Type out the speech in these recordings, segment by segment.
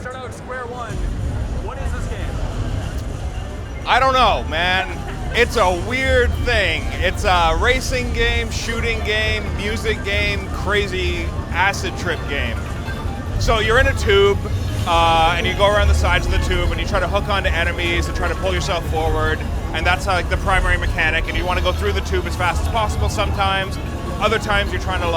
start out at square one. What is this game? I don't know, man. It's a weird thing. It's a racing game, shooting game, music game, crazy acid trip game. So you're in a tube, and you go around the sides of the tube, and you try to hook onto enemies and try to pull yourself forward, and that's like the primary mechanic, and you want to go through the tube as fast as possible sometimes. Other times you're trying to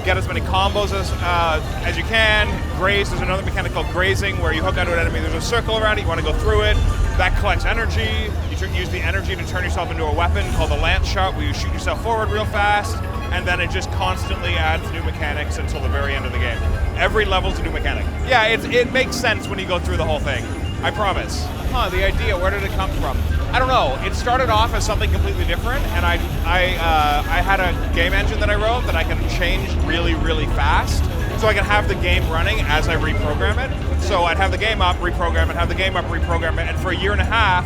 get as many combos as you can. Graze, there's another mechanic called grazing where you hook onto an enemy, there's a circle around it, you want to go through it. That collects energy. You use the energy to turn yourself into a weapon called a lance shot where you shoot yourself forward real fast, and then it just constantly adds new mechanics until the very end of the game. Every level's a new mechanic. Yeah, it makes sense when you go through the whole thing. I promise. The idea, where did it come from? I don't know. It started off as something completely different, and I had a game engine that I wrote that I can change really, really fast, so I can have the game running as I reprogram it. So I'd have the game up, reprogram it, have the game up, reprogram it, and for a year and a half,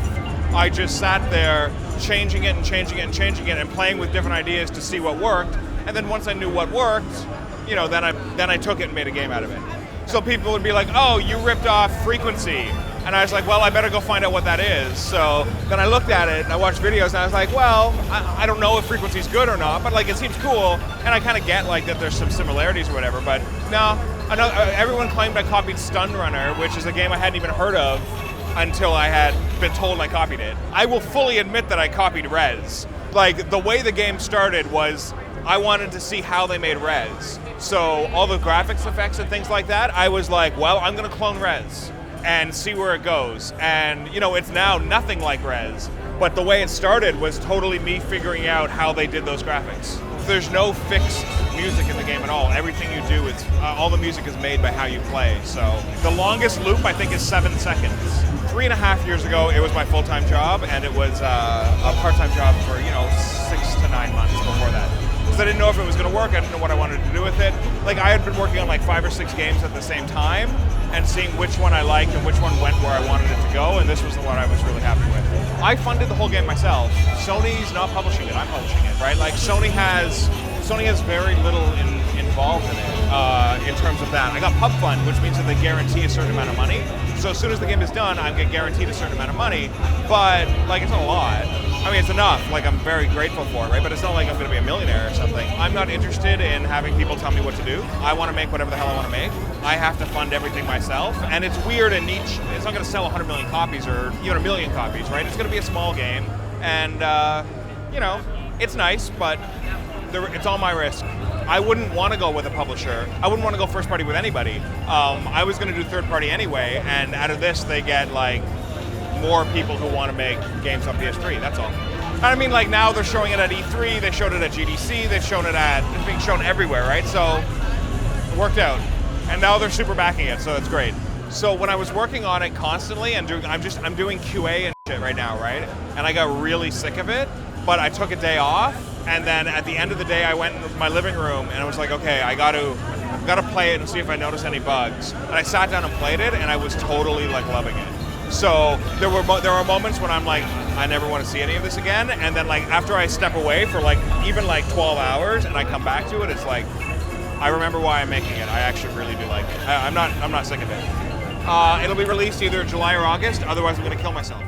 I just sat there changing it and changing it and changing it and playing with different ideas to see what worked. And then once I knew what worked, then I took it and made a game out of it. So people would be like, oh, you ripped off Frequency. And I was like, well, I better go find out what that is. So then I looked at it and I watched videos and I was like, well, I don't know if Frequency's good or not, but it seems cool. And I kind of get that there's some similarities or whatever, but no. Everyone claimed I copied Stun Runner, which is a game I hadn't even heard of until I had been told I copied it. I will fully admit that I copied Rez. The way the game started was I wanted to see how they made Rez. So all the graphics effects and things like that, I was like, well, I'm gonna clone Rez and see where it goes. And it's now nothing like Rez, but the way it started was totally me figuring out how they did those graphics. There's no fixed music in the game at all. Everything you do, all the music is made by how you play. So the longest loop I think is 7 seconds. 3.5 years ago, it was my full-time job, and it was a part-time job for 6 to 9 months before that. Because I didn't know if it was going to work. I didn't know what I wanted to do with it. I had been working on 5 or 6 games at the same time and seeing which one I liked and which one went where I wanted it to go, and this was the one I was really happy with. I funded the whole game myself. Sony's not publishing it, I'm publishing it, right? Sony has very little involved in it in terms of that. I got pub fund, which means that they guarantee a certain amount of money. So as soon as the game is done, I'm getting guaranteed a certain amount of money, but it's not a lot. I mean, it's enough, I'm very grateful for it, right? But it's not like I'm gonna be a millionaire or something. I'm not interested in having people tell me what to do. I wanna make whatever the hell I wanna make. I have to fund everything myself, and it's weird and niche. It's not gonna sell 100 million copies or even 1 million copies, right? It's gonna be a small game, and it's nice, but it's all my risk. I wouldn't want to go with a publisher. I wouldn't want to go first party with anybody. I was going to do third party anyway, and out of this they get more people who want to make games on PS3, that's all. I mean, now they're showing it at E3, they showed it at GDC, it's being shown everywhere, right? So it worked out. And now they're super backing it, so it's great. So when I was working on it constantly and I'm doing QA and shit right now, right? And I got really sick of it, but I took a day off, and then at the end of the day I went into my living room and I was like, okay, I gotta play it and see if I notice any bugs. And I sat down and played it, and I was totally loving it. So there were moments when I'm like, I never want to see any of this again, and then after I step away for even 12 hours and I come back to it, it's I remember why I'm making it. I actually really do like it. I'm not sick of it. It'll be released either July or August, otherwise I'm gonna kill myself.